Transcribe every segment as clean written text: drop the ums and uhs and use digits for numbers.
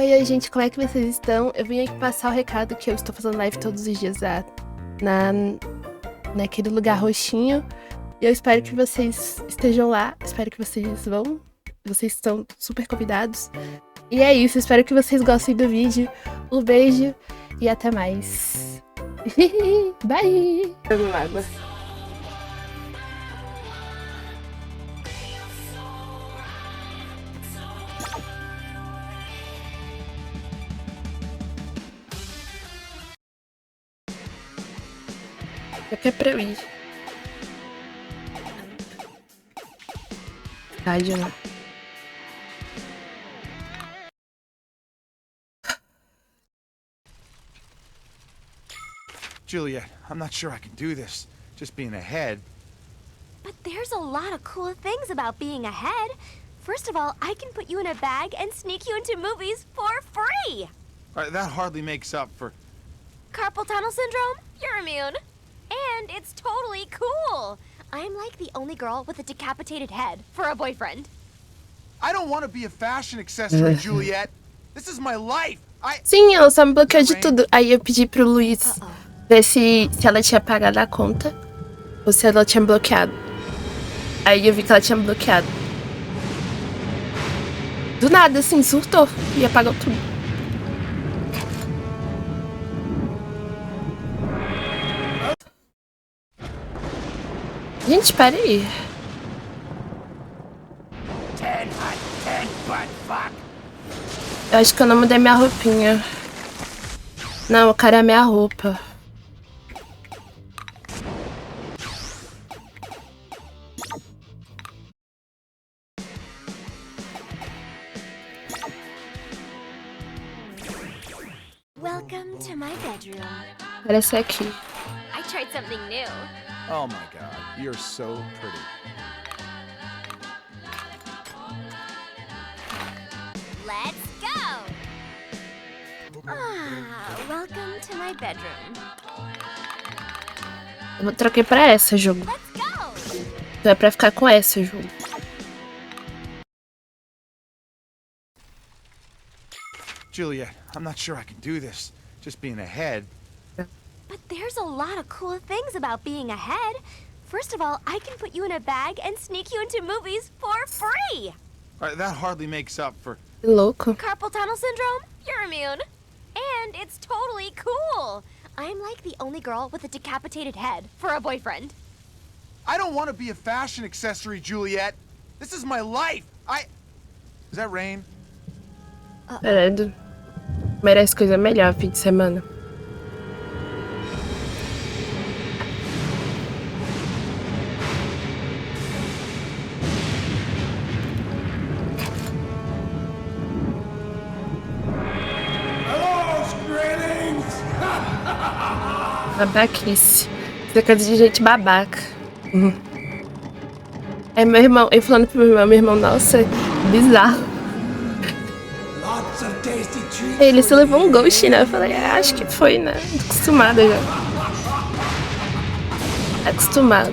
Oi, gente, como é que vocês estão? Eu vim aqui passar o recado que eu estou fazendo live todos os dias naquele lugar roxinho. E eu espero que vocês estejam lá, espero que vocês vão. Vocês estão super convidados. E é isso, espero que vocês gostem do vídeo. Um beijo e até mais. Bye! Dando água. Eu quero pra eu ir. Rádio, né? Juliet, I'm not sure I can do this. Just being ahead. But there's a lot of cool things about being ahead. First of all, I can put you in a bag and sneak you into movies for free. That hardly makes up for... Carpal tunnel syndrome? You're immune. And it's totally cool. I'm like the only girl with a decapitated head for a boyfriend. I don't want to be a fashion accessory, Juliet. This is my life. Sim, ela só me bloqueou de tudo. Aí eu pedi pro Luiz ver se ela tinha pagado a conta ou se ela tinha bloqueado. Aí eu vi que ela tinha bloqueado. Do nada, assim, surtou e apagou tudo. Gente, pera aí. Eu acho que eu não mudei minha roupinha. Não, eu quero a minha roupa. Welcome to my bedroom. Parece aqui. I tried something new. Oh my god, you're so pretty. Let's go! Welcome to my bedroom. Eu troquei pra essa, jogo. Let's go! Então é pra ficar com essa, jogo. Juliet, I'm not sure I can do this. Just being ahead. But there's a lot of cool things about being ahead. First of all, I can put you in a bag and sneak you into movies for free. That hardly makes up for... Que louco. Carpal tunnel syndrome? You're immune. And it's totally cool. I'm like the only girl with a decapitated head for a boyfriend. I don't want to be a fashion accessory, Juliet. This is my life. Is that rain? Credo. Merece coisa melhor fim de semana. Babaquice. Isso é coisa de gente babaca. É meu irmão, eu falando pro meu irmão, nossa, bizarro. Ele se levou um ghost, né? Eu falei, acho que foi, né? Tô acostumada já. Acostumado.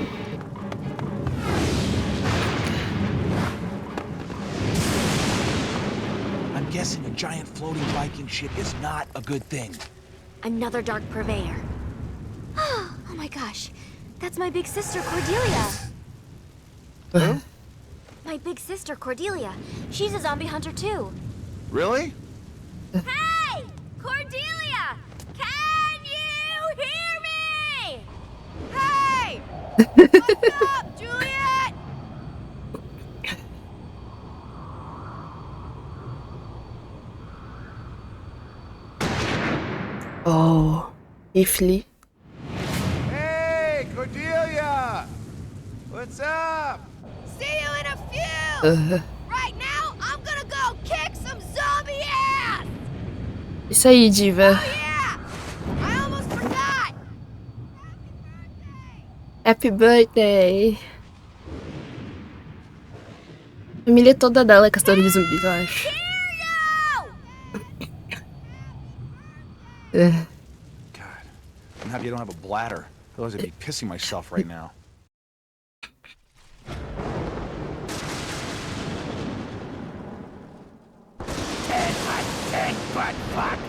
I'm guessing a giant floating Viking ship is not a good thing. Another dark purveyor. Oh my gosh. That's my big sister, Cordelia. Who? My big sister, Cordelia. She's a zombie hunter too. Really? Hey! Cordelia! Can you hear me? Hey! What's up, Juliet? Oh, Ifli. Hey, Cordelia! What's up? See you in a few! Right now, I'm gonna go kick some zombie ass! Isso aí, diva. Oh yeah! I almost forgot! Happy birthday. A família toda dela é caçadora de zumbis, eu acho. God, I'm happy I don't have a bladder. Otherwise I'd be pissing myself right now. big butt fuck.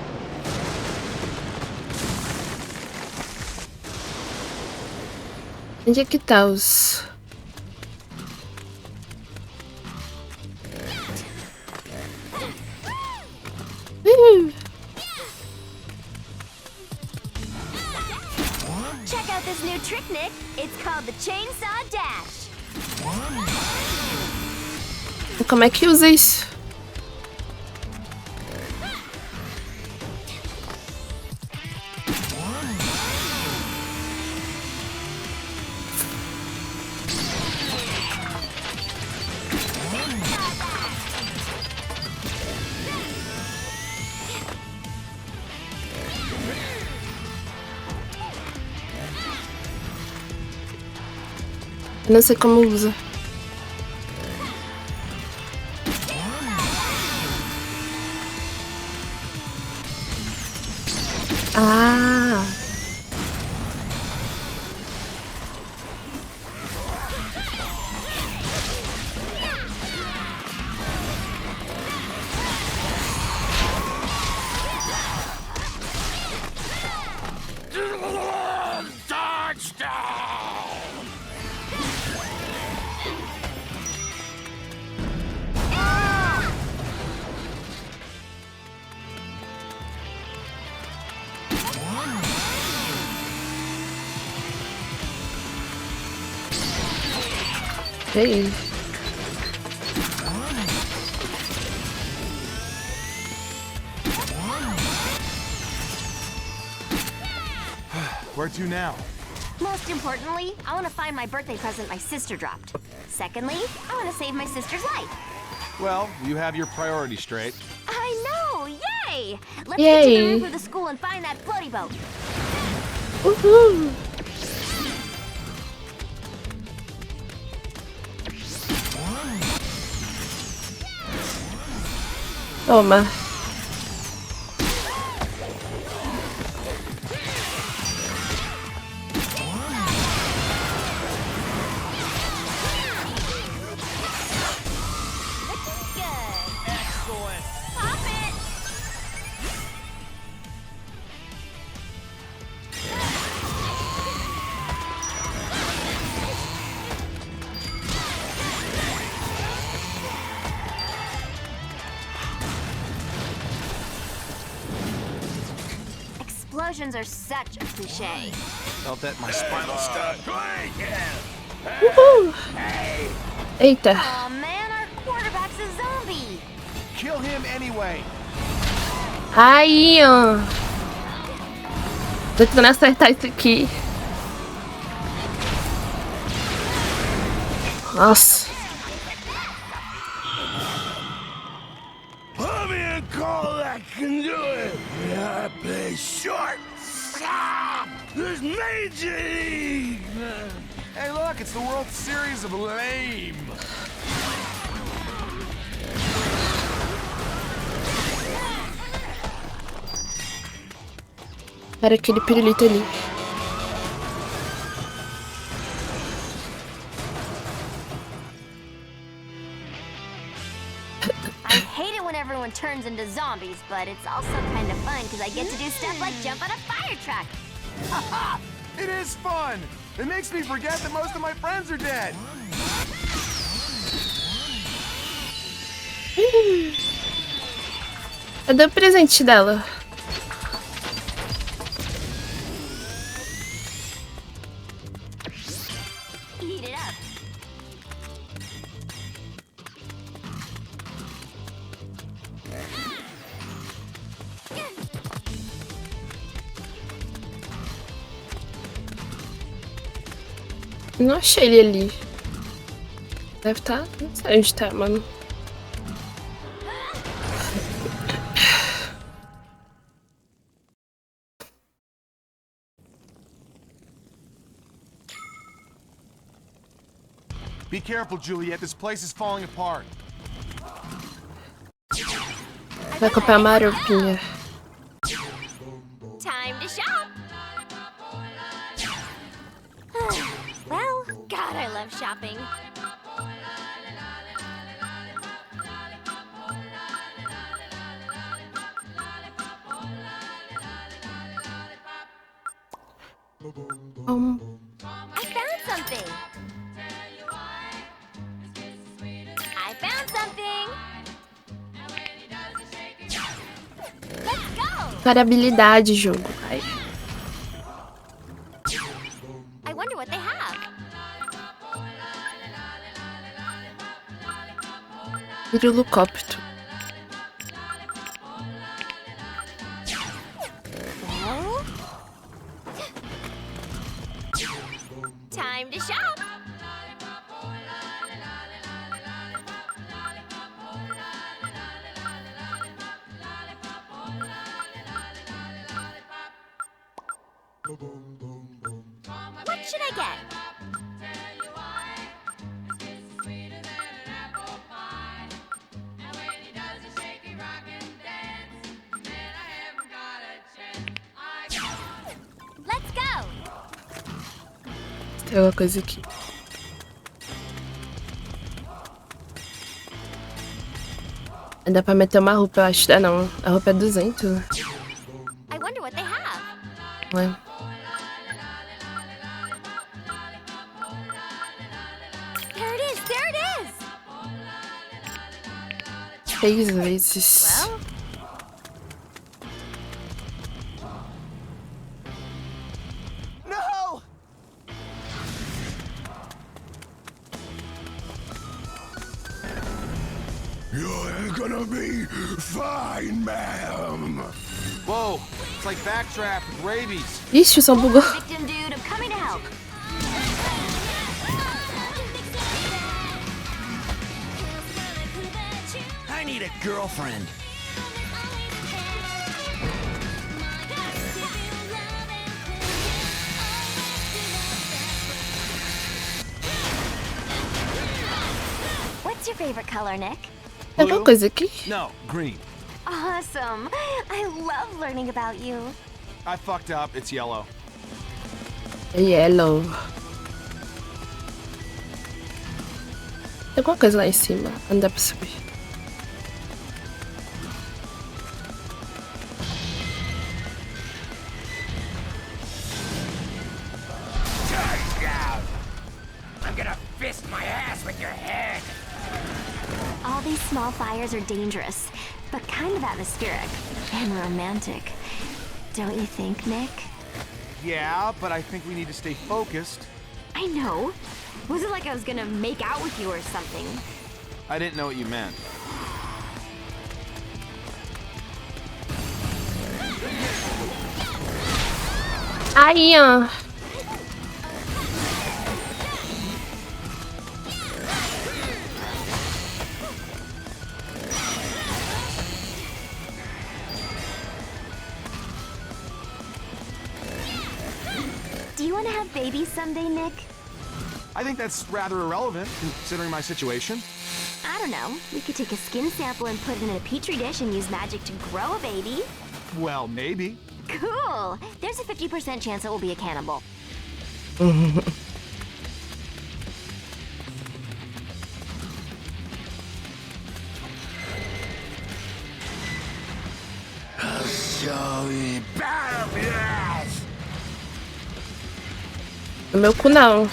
Onde é que tá os... Check out this new trick, Nick. It's called the chainsaw dash. Como é que usa isso? Eu não sei como usa. Ah. Hey. Where to now? Most importantly, I want to find my birthday present my sister dropped. Secondly, I want to save my sister's life. Well, you have your priorities straight. I know! Yay! Let's Yay. get to the roof of the school and find that floaty boat. Uhul. Toma. Explosions are such a cliche. Felt that in my spinal stud. Uhul. Eita. Aw, man, our quarterback's a zombie. Kill him anyway. Aí, ó. Tô tentando acertar isso aqui. Nossa. Let me a call that can do it. I play short. Stop! There's Major League. Hey, look, it's the World Series of lame. Era aquele pirulito ali. I hate it when everyone turns into zombies, but it's also kind of fun because I get to do stuff like jump on a fire truck. Haha! It is fun! It makes me forget that most of my friends are dead. Cadê o presente dela? Eat it up. Não achei ele ali. Deve estar. Não sei onde tá, mano. Be careful, Juliet. This place is falling apart. Vai comprar uma roupinha. Time to shop. Well, God, I love shopping. I found something. I found something. Let's go. Variabilidade, jogo. Ai. I wonder what they have. Pirulocópito. Well, time to shop. What should I get? Let's go. Tem uma coisa aqui. Dá pra meter uma roupa, eu acho. Ah, não. A roupa é 200, né? I wonder what they have. Não é? There it is. There it is. 6 vezes. Well, No! You're gonna be fine, ma'am. Whoa, it's like backdraft with rabies. Ixi, o som bugou. victim dude, I'm coming to help. I need a girlfriend. What's your favorite color, Nick? Tem alguma coisa aqui? No, green. Awesome. I love learning about you. I fucked up. It's yellow. Yellow. Tem alguma coisa lá em cima. Não dá pra subir. I'm gonna fist my ass with your head. All these small fires are dangerous, but kind of atmospheric and romantic. Don't you think, Nick? Yeah, but I think we need to stay focused. I know. Wasn't like I was gonna make out with you or something. I didn't know what you meant. Aí, ó. Do you want to have babies someday, Nick? I think that's rather irrelevant, considering my situation. I don't know. We could take a skin sample and put it in a petri dish and use magic to grow a baby. Well, maybe. Cool. There's a 50% chance it will be a cannibal. So bad. No meu cu, não.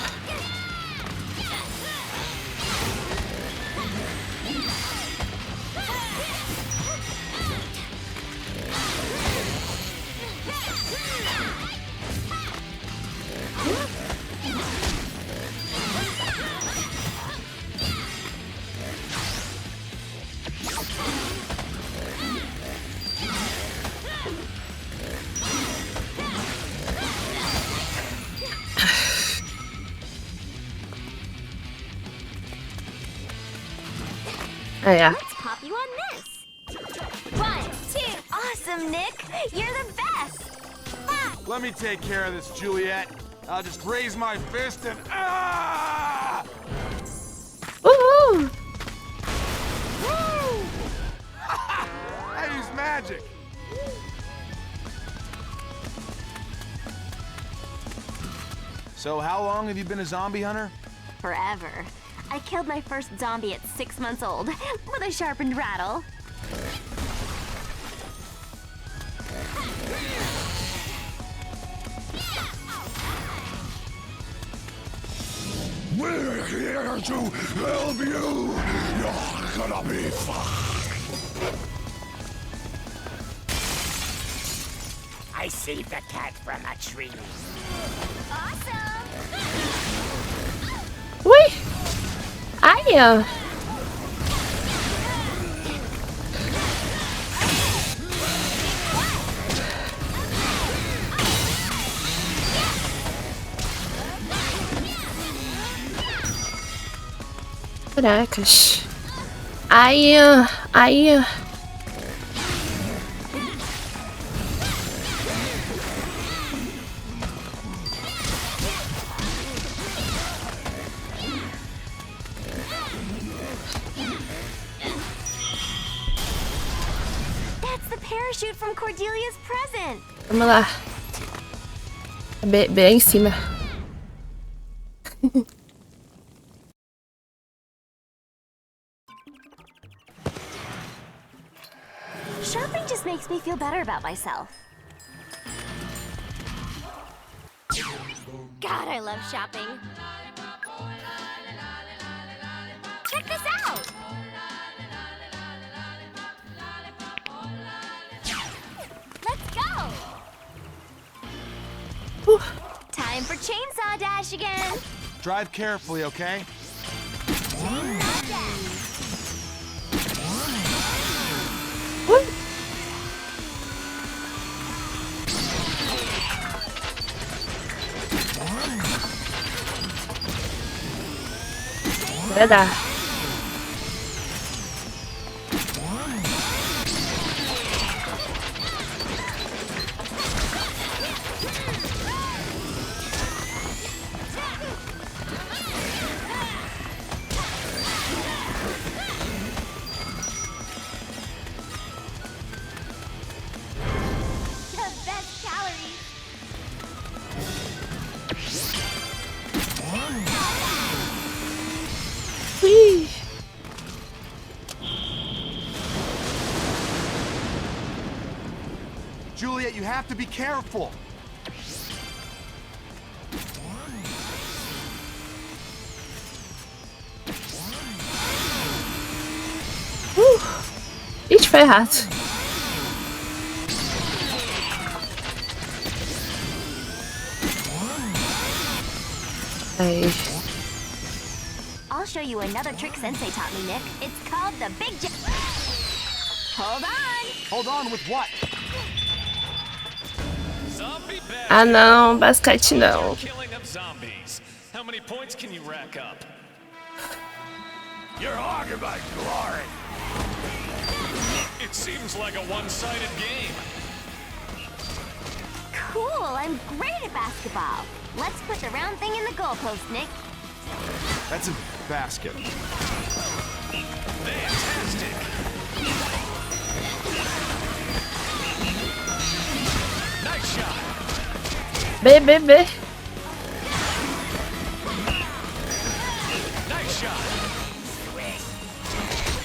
Yeah. Let's pop you on this. 1, 2. Awesome, Nick. You're the best. 5. Let me take care of this, Juliet. I'll just raise my fist and ah! Uhul! Woo! I use magic. So how long have you been a zombie hunter? Forever. I killed my first zombie at 6 months old with a sharpened rattle. here to help you. You're gonna be fine. I saved the cat from a tree. Awesome! Ui! Ai, ó. Caracas. Ai, ai. That's the parachute from Cordelia's present. Vamos lá. Bem em cima. Shopping just makes me feel better about myself. God, I love shopping. Check this out! Let's go! Whew. Time for Chainsaw Dash again! Drive carefully, okay? Chainsaw Dash! Ui. Vai dar. The best calories! Ui. Juliet, you have to be careful. Ixi, foi errado. Aí. I'll show you another trick Sensei taught me, Nick. It's called the Big Jump. Hold on! Hold on with what? Zombie bad. Ah, não, basquete não. Killing of zombies. How many points can you rack up? You're hogging my glory. It seems like a one-sided game. Cool, I'm great at basketball. Let's put the round thing in the goalpost, Nick. That's a basket. Fantastic. Nice shot. B. Nice shot.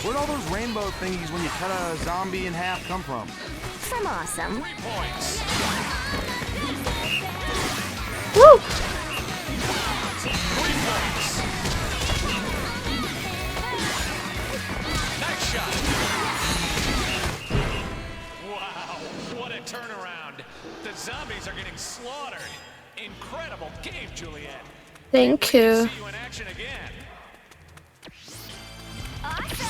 Where'd all those rainbow thingies when you cut a zombie in half come from? From Awesome. 3 points. Woo! 3 points. Nice shot. Wow, what a turnaround. The zombies are getting slaughtered. Incredible game, Juliet. Thank you. See you in action again. Awesome!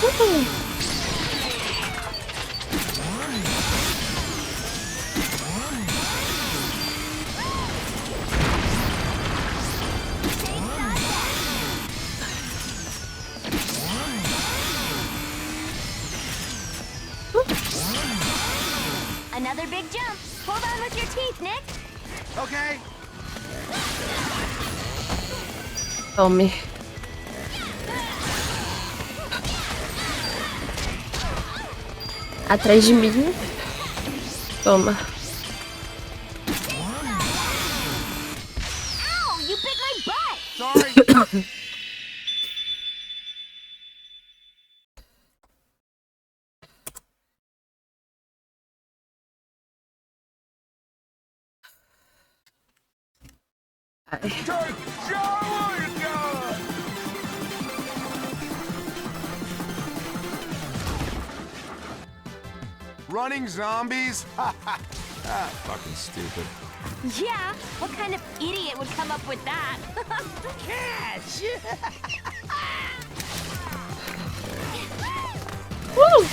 Woohoo. Another big jump. Hold on with your teeth, Nick. Okay. Tome. Atrás de mim. Toma. Ow! You bit my butt! Sorry. Ai. Running zombies? Fucking stupid. Yeah, what kind of idiot would come up with that? Catch! Woo!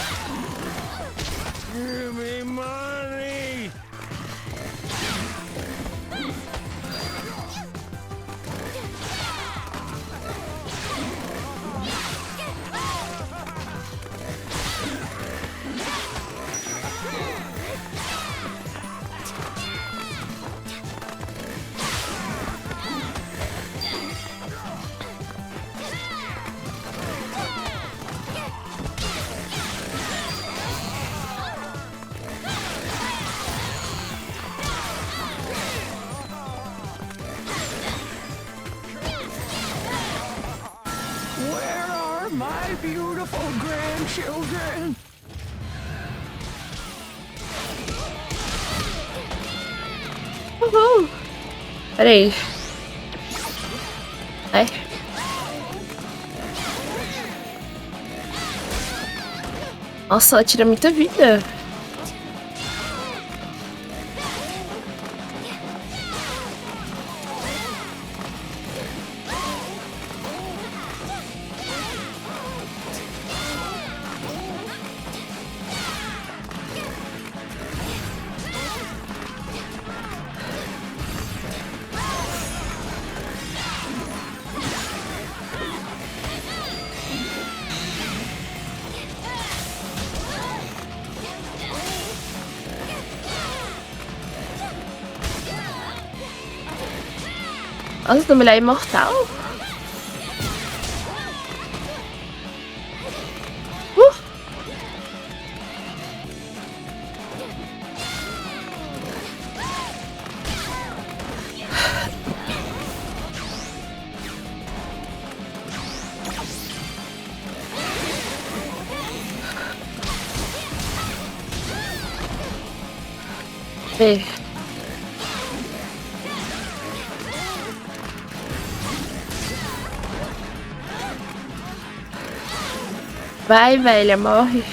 Give me money! Where are my beautiful grandchildren? Uhul! Peraí. Ai. Nossa, ela tira muita vida. Nossa, da mulher imortal? Vê. Vai, velha, morre.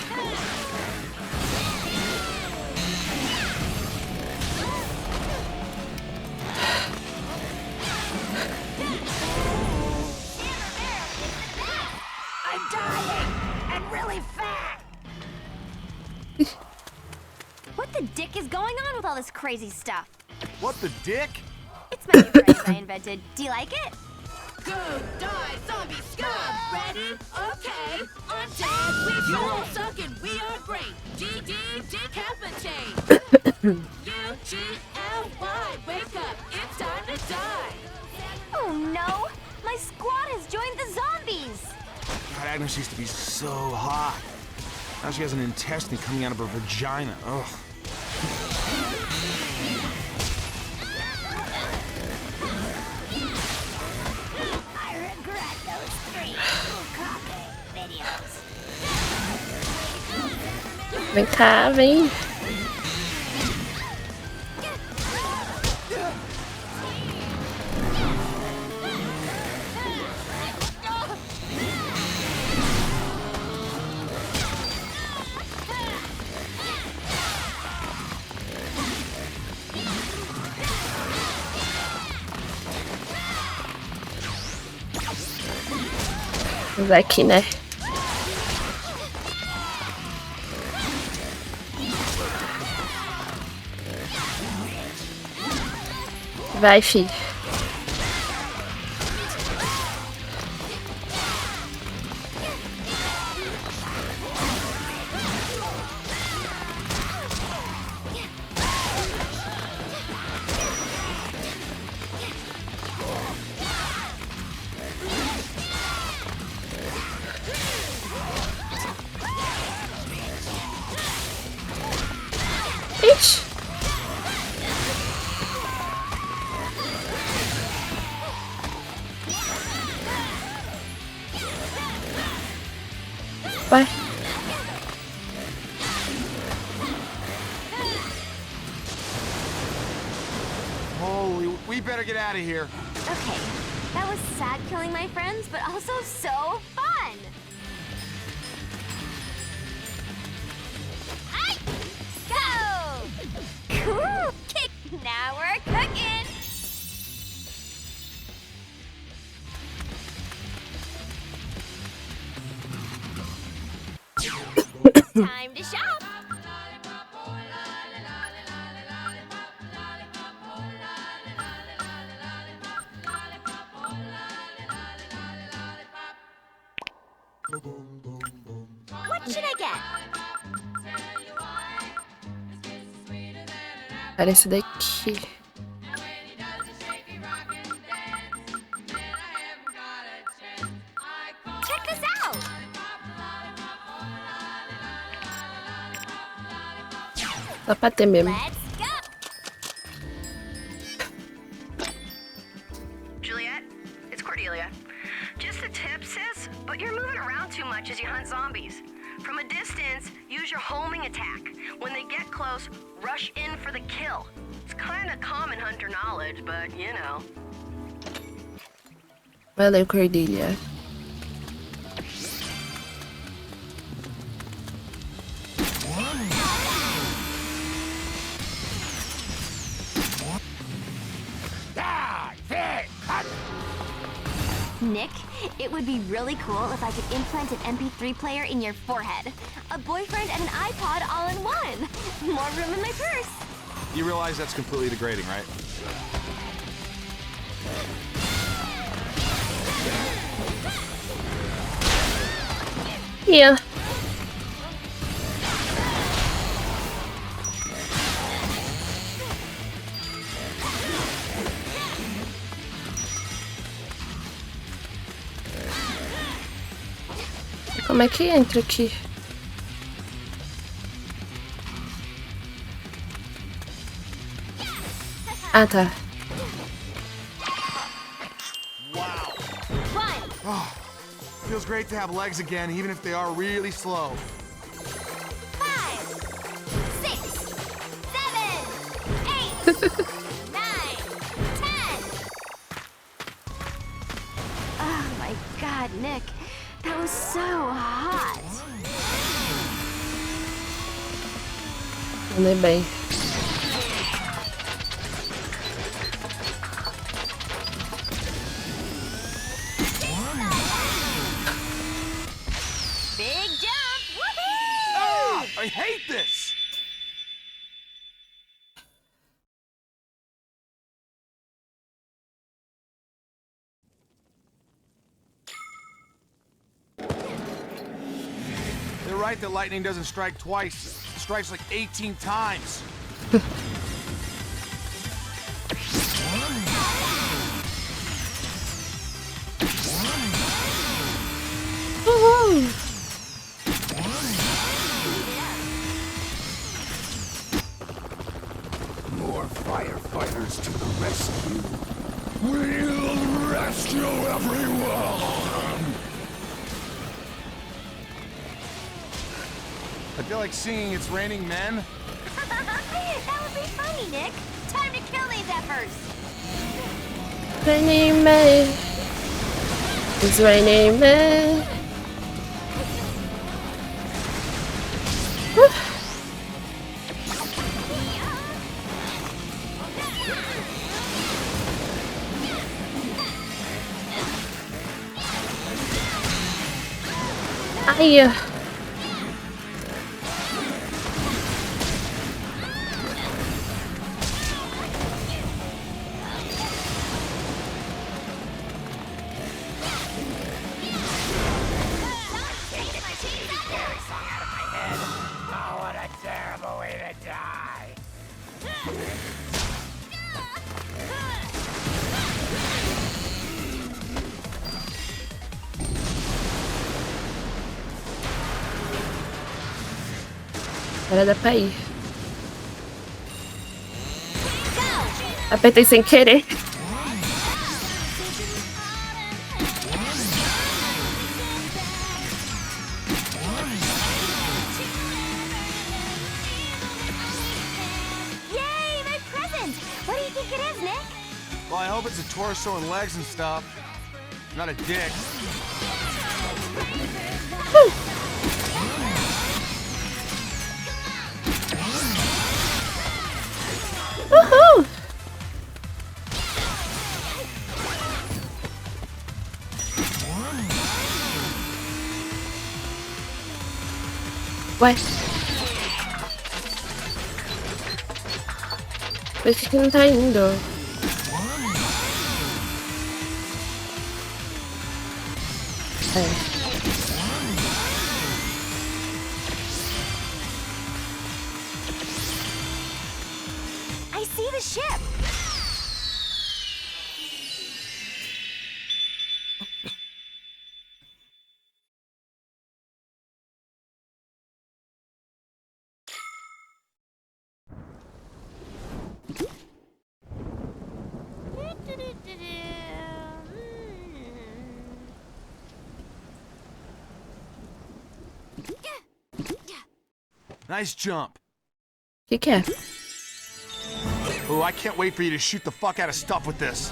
I'm dying and really fat. What the dick is going on with all this crazy stuff? What the dick? It's my new phrase I invented. Do you like it? Go, die, zombie scum! Ready? Okay. I'm dead. We all sucking. We are great. GD, decapitate. UGLY, wake up. It's time to die. Oh no! My squad has joined the zombies! God, Agnes used to be so hot. Now she has an intestine coming out of her vagina. Ugh. I regret those 3 Bukake videos. Vem cá, vem. Vamos aqui, né? Vai, filho. Ixi. Vai. Holy, we better get out of here. Okay, that was sad killing my friends, but also so fun! Ay! Go! Cool! Kick! Now we're cooking! Time to shop! What should I get? Parece daqui. Check this out! Só pra ter mesmo. Let's go! Juliet, it's Cordelia. Just a tip, sis, but you're moving around too much as you hunt zombies. From a distance, use your homing attack. When they get close, rush in for the kill. It's kind of common hunter knowledge, but you know. Valeu, Cordelia. Nick, it would be really cool if I could implant an MP3 player in your forehead. A boyfriend and an iPod all in one. More room in my purse. You realize that's completely degrading, right? Yeah. Como é que entra aqui? Ah, tá. Feels great to have legs again, even if they are really slow. 5, 6, 7, 8, 9, 10. Oh my God, Nick. That was so hot. Andei bem. Big jump! Woohoo! Ah, I hate this! They're right that lightning doesn't strike twice. It strikes like 18 times. Uhul! More firefighters to the rescue. We'll rescue everyone! I feel like singing It's Raining Men. That would be funny, Nick. Time to kill these effers. Raining Man. It's raining man. Ai. Oh, what a terrible way to die! Agora dá pra ir. Apertei sem querer. Yay, my present! What do you think it is, Nick? Well, I hope it's a torso and legs and stuff. Not a dick. Woohoo! Ué. Por que não tá indo? É. I see the ship. Nice jump. Que é? Oh, I can't wait for you to shoot the fuck out of stuff with this.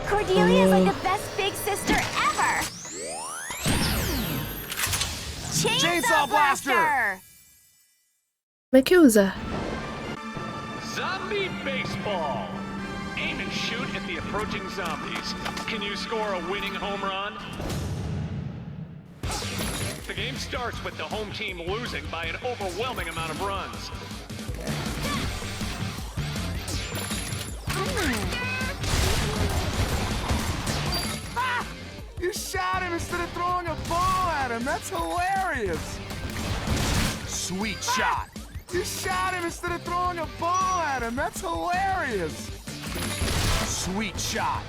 Cordelia is like the best big sister ever. Chainsaw Blaster! Como é que usa? Zombie baseball. Aim and shoot at the approaching zombies. Can you score a winning home run? The game starts with the home team losing by an overwhelming amount of runs. Ah! You shot him instead of throwing a ball at him. That's hilarious. Sweet shot. You shot him instead of throwing a ball at him. That's hilarious. Sweet shot.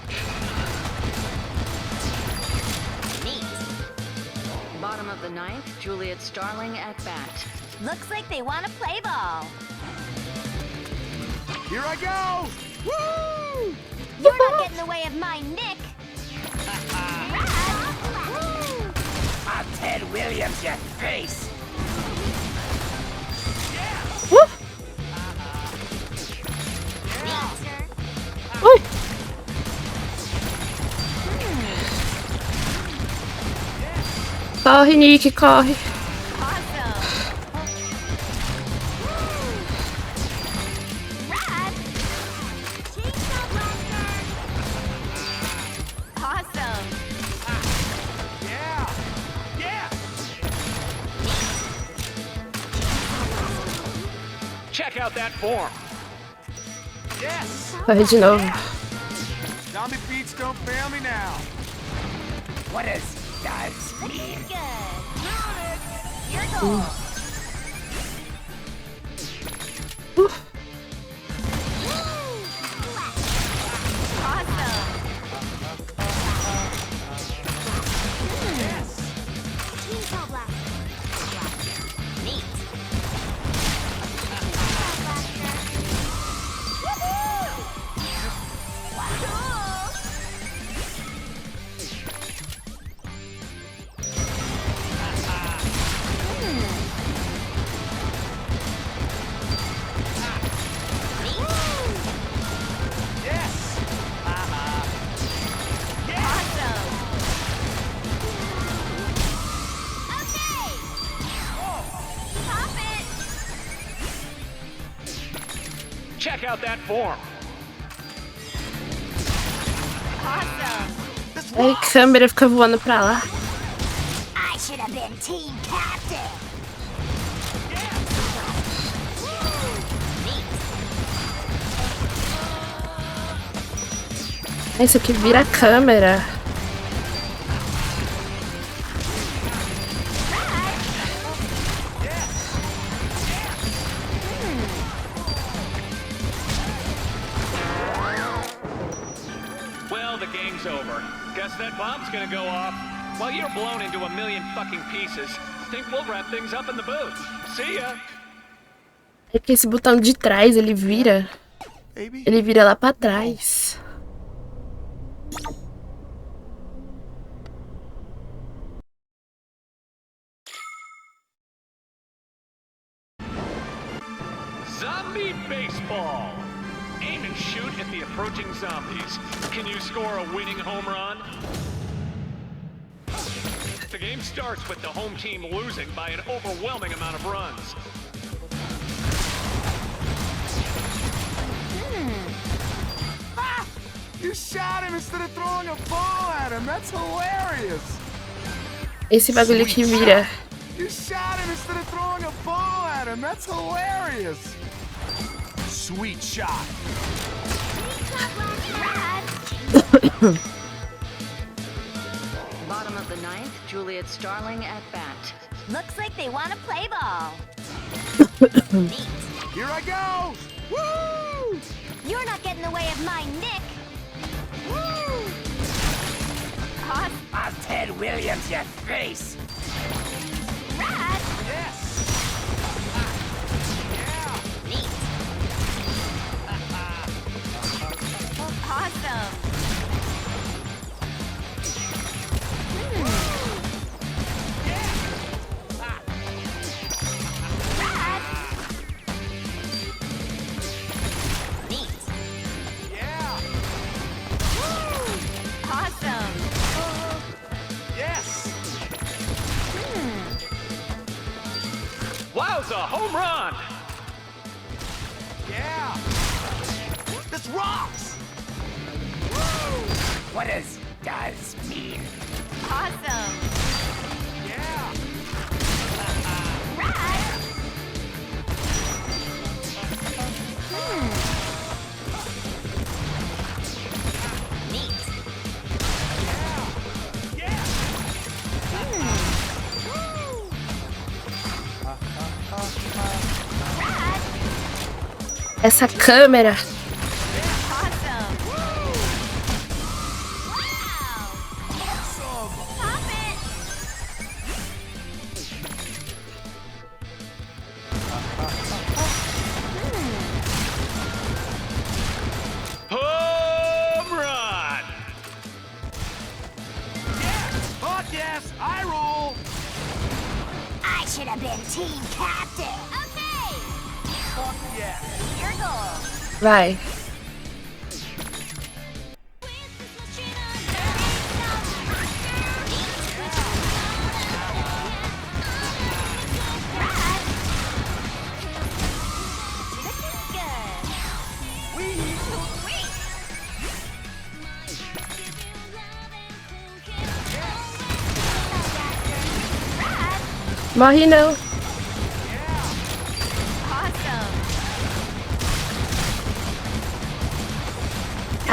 Bottom of the ninth, Juliet Starling at bat. Looks like they want to play ball. Here I go. Woo! You're not getting in the way of my Nick. I'm Ted Williams, your face. Ui! Corre, Nick, corre. Check out that form. Yes. Corre de novo. Zombie beats don't fail me now. What does mean? Your goal. Check out that form. Aí a câmera fica voando pra lá. I should have been team captain. Isso aqui vira a câmera. Well, the game's over. Guess that bomb's gonna go off. While you're blown into a million fucking pieces, think we'll wrap things up in the booth. See ya! É que esse botão de trás, ele vira. Ele vira lá pra trás. Zombie baseball. Aim and shoot at the approaching zombies. Can you score a winning home run? The game starts with the home team losing by an overwhelming amount of runs. Ah! You shot him instead of throwing a ball at him. That's hilarious. Esse bagulho que vira. You shot him instead of throwing a ball at him. That's hilarious. Sweet shot. Bottom of the ninth, Juliet Starling at bat. Looks like they want to play ball. Neat. Here I go. Woo! You're not getting in the way of my Nick. Woo! I'll Ted Williams your face. Rad. Yes. Neat. Awesome. Rad. Neat. Yeah. Awesome. Yes. Wowza, home run! Yeah. This rocks. What does mean? Awesome. Yeah. Rad. Neat. Yeah. Rad. Essa câmera. Awesome. Wow. Awesome. Pop it. Home run! Fuck yes, I rule. I should have been team captain. Okay. Fuck yes. Your goal. Vai. Morre não.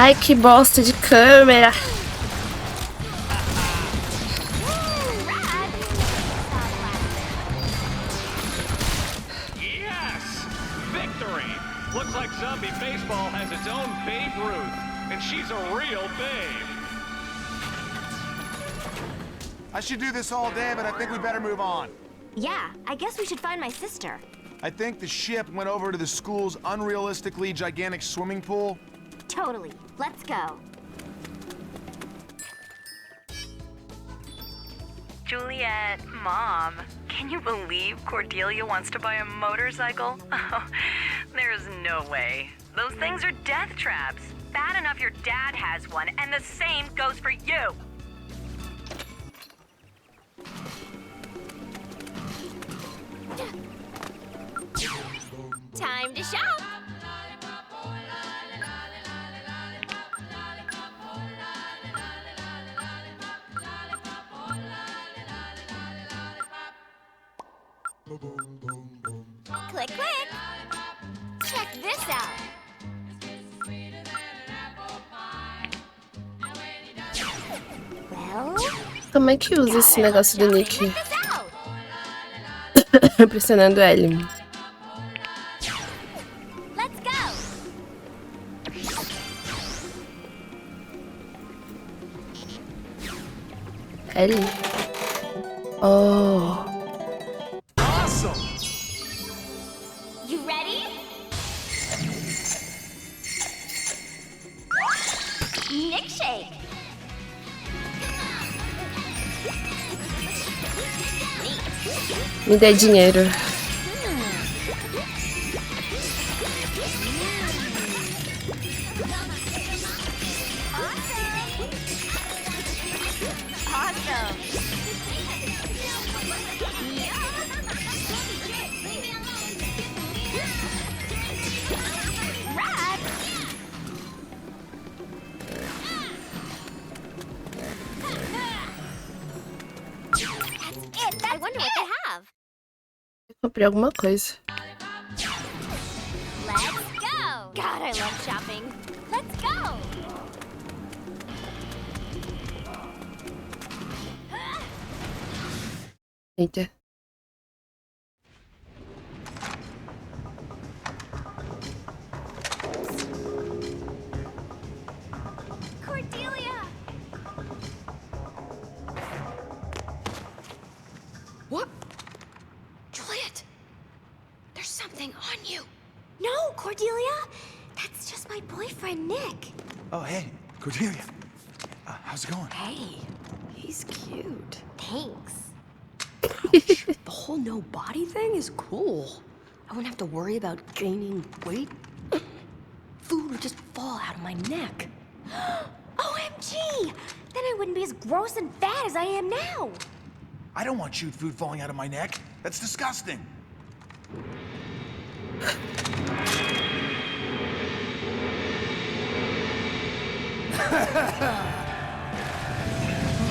Ai, que bosta de câmera. Yes! Victory! Looks like zombie baseball has its own Babe Ruth, and she's a real babe. I should do this all day, but I think we better move on. Yeah, I guess we should find my sister. I think the ship went over to the school's unrealistically gigantic swimming pool. Totally. Let's go. Juliet, Mom, can you believe Cordelia wants to buy a motorcycle? Oh, there's no way. Those things are death traps. Bad enough your dad has one, and the same goes for you. Time to shop. Click, click. Check this out. Well, Como é que usa esse negócio do Nick? check this out. Pressionando L. Let's go. L. Oh. Awesome. You ready? Nick shake. Me dê dinheiro. Awesome. Rad. I wonder what they have. Comprei alguma coisa. Let's go. God, I love shopping. Let's go. Eita. Cordelia. What? Juliet! There's something on you. No, Cordelia. That's just my boyfriend, Nick. Oh, hey, Cordelia. How's it going? Hey, he's cute. Thanks. The whole no body thing is cool. I wouldn't have to worry about gaining weight. Food would just fall out of my neck. OMG! Then I wouldn't be as gross and fat as I am now. I don't want chewed food falling out of my neck. That's disgusting.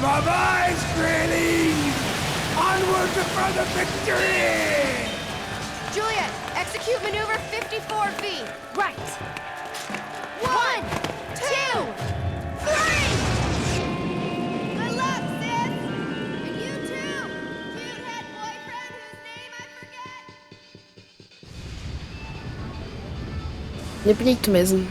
Bye-bye, Screening! Onward to further victory! Juliet, execute maneuver 54V. Right. 1, 2, 3! Good luck, sis! And you too, cute head boyfriend whose name I forget. Ele é bonito mesmo.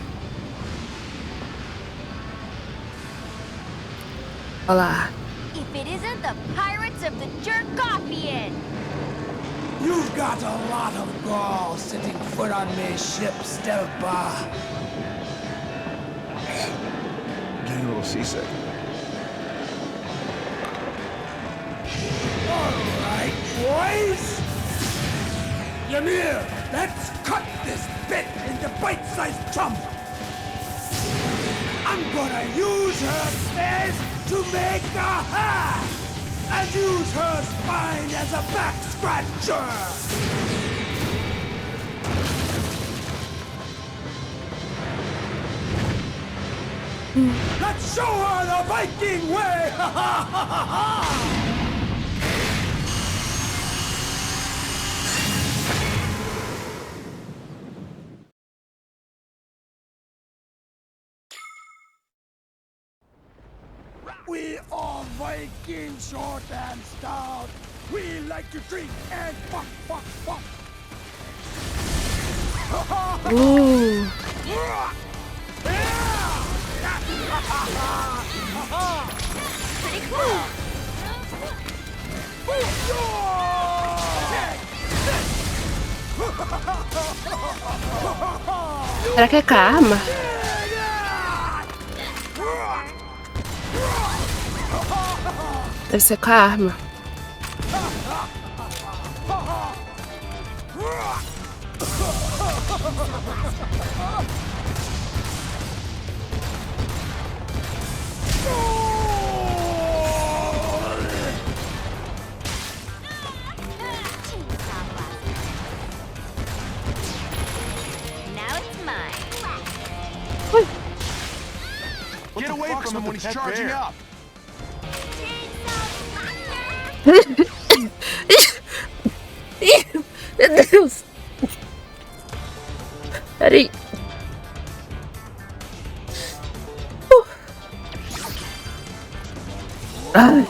Olha lá. If it isn't the Pirates of the Jerkopian! You've got a lot of gall setting foot on me ship, Stelpa. Getting a little seasick. All right, boys. Ymir, let's cut this bit into bite-sized chunk. I'm gonna use her stairs to make a hat, and use her spine as a back scratcher. Let's show her the Viking way! Ha ha ha ha ha! We are Viking, short and stout. We like to drink and fuck, fuck, fuck. Ooh. Pretty cool! Será que é com a arma? Deve ser com a arma. Now it's mine. Get away from him when he's charging up. Meu Deus! Peraí. Ai.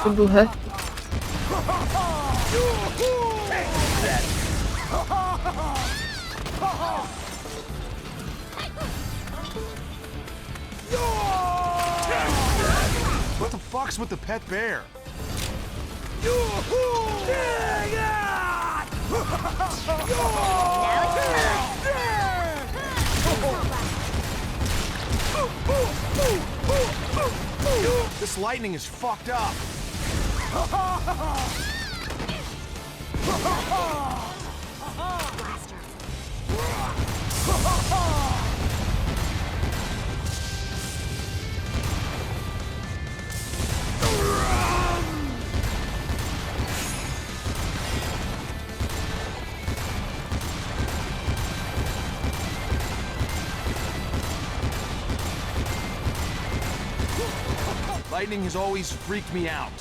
Que burra. What the fuck's with the pet bear? This lightning is fucked up. Lightning has always freaked me out.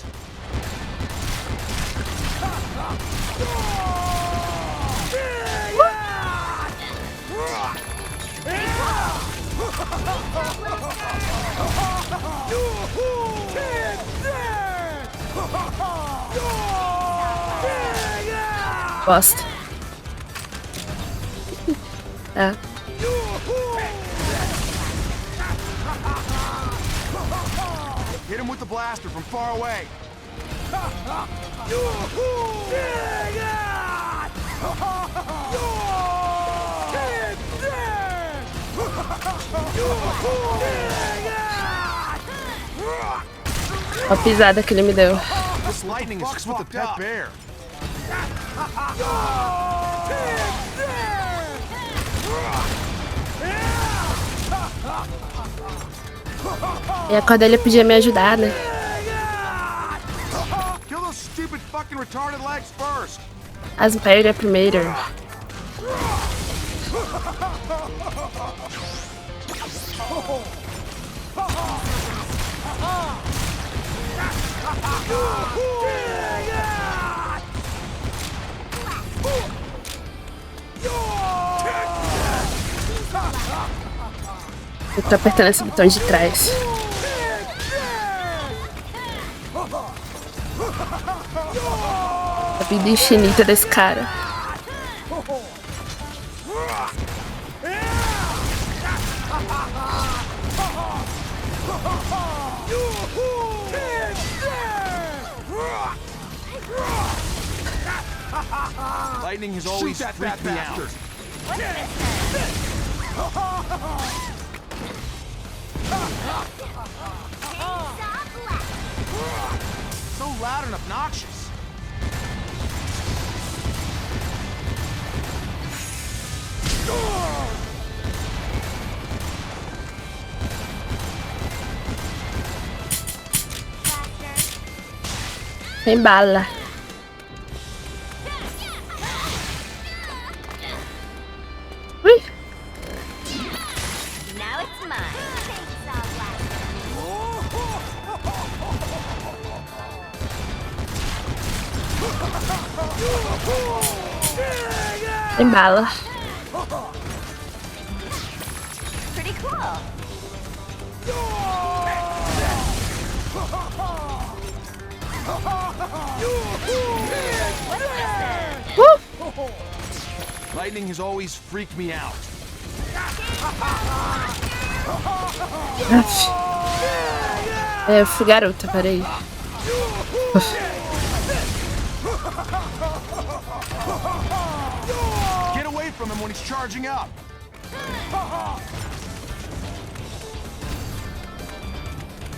Bosta. Tá. Hit him with the blaster from far away. Ó a pisada que ele me deu. This lightning is with the pet bear. E a Cordelia podia me ajudar, né? Kill those stupid fucking retarded legs first. As pernas primeiro. Eu tô apertando esse botão de trás. A vida infinita desse cara. Lightning has always freaked me out. So loud and obnoxious. Tem bala. Ui. Now it's mine. Tem bala. Pretty cool. Lightning has always freaked me out. Eu fui garota, peraí. Get away from him when he's charging up.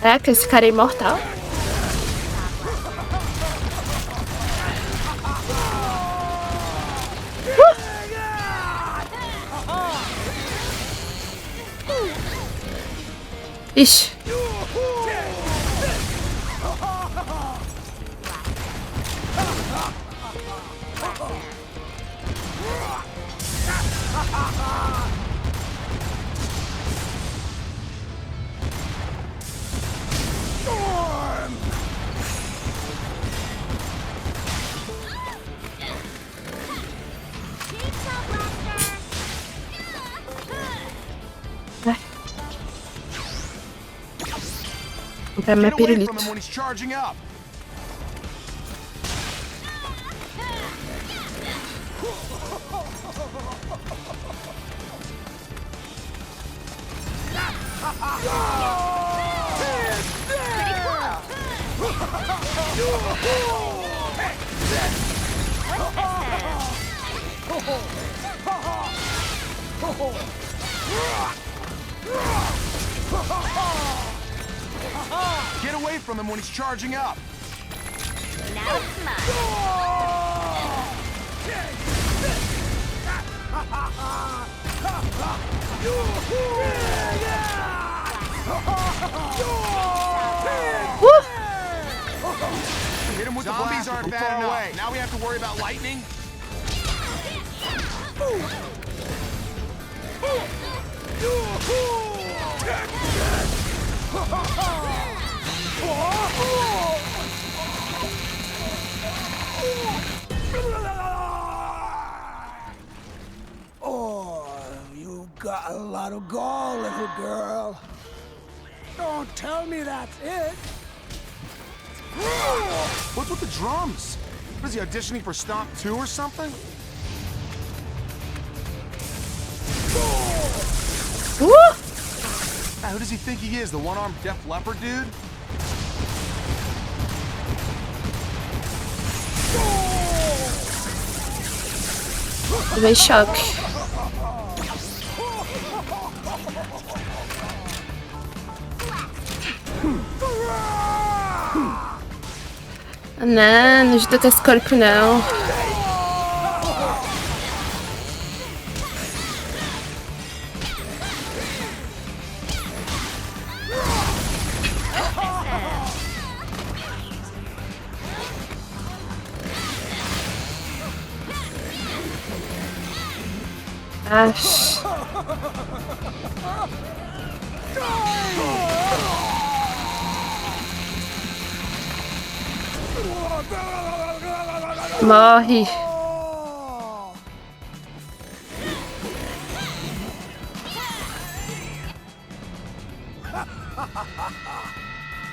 É que esse cara é imortal. Ixi. Pra minha Get away from pirulito. him when he's charging up. Pretty cool. Get away from him when he's charging up. Now it's mine. Hit him with zombies aren't bad enough. Now we have to worry about lightning. Oh, you got a lot of gall, little girl. Don't tell me that's it. What's with the drums? What is he, auditioning for Stomp 2 or something? Woo! Who does he think he is? The one-armed Def Leppard dude? Tô em choque. Não, não ajuda com esse corpo não. Acho. Morre.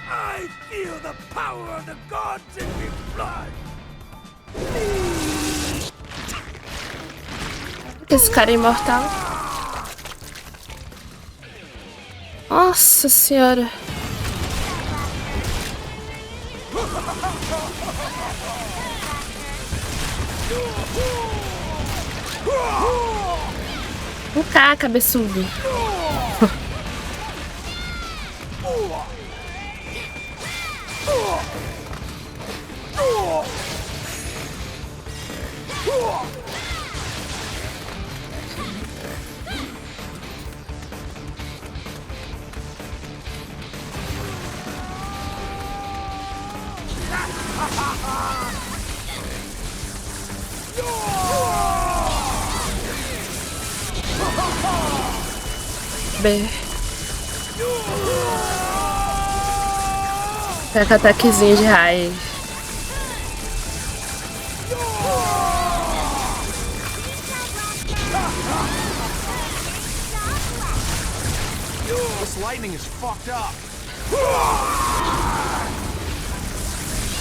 I feel the power of the gods in my blood. Esse cara é imortal. Nossa senhora. O cara cabeçudo. B. Pega com ataquezinho de raio. This lightning is fucked up.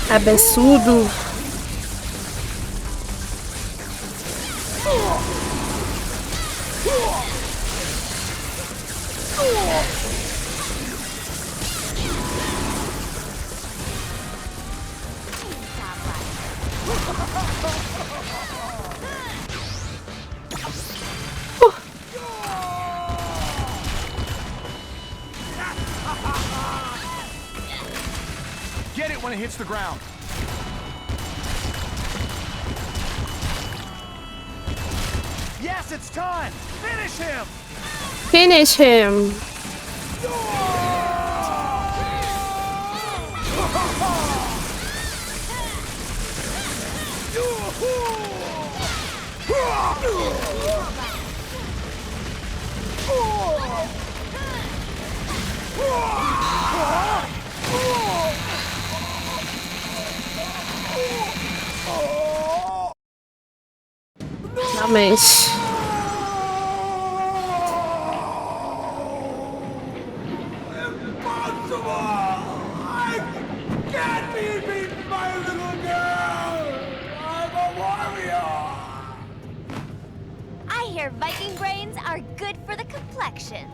Cabeçudo. Get it when it hits the ground. Yes, it's time. Finish him. Finish him. Realmente. I hear Viking brains are good for the complexion.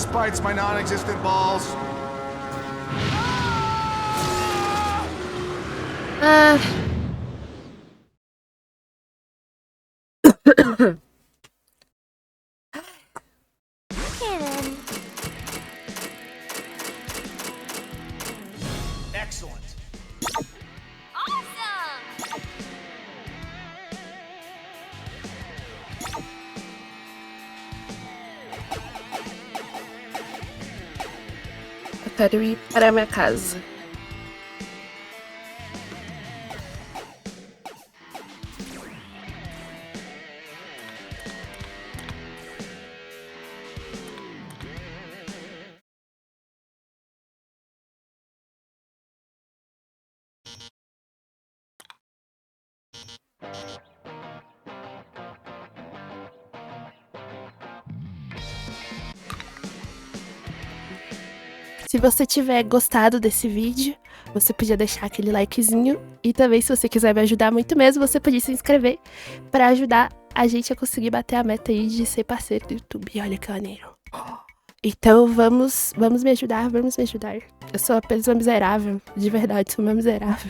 just bites my non-existent balls. Ah. Excellent. Awesome! Eu quero ir para a minha casa. Se você tiver gostado desse vídeo, você podia deixar aquele likezinho. E também, se você quiser me ajudar muito mesmo, você podia se inscrever para ajudar a gente a conseguir bater a meta aí de ser parceiro do YouTube. Olha que maneiro. Então vamos me ajudar, vamos me ajudar. Eu sou apenas uma miserável, de verdade, sou uma miserável.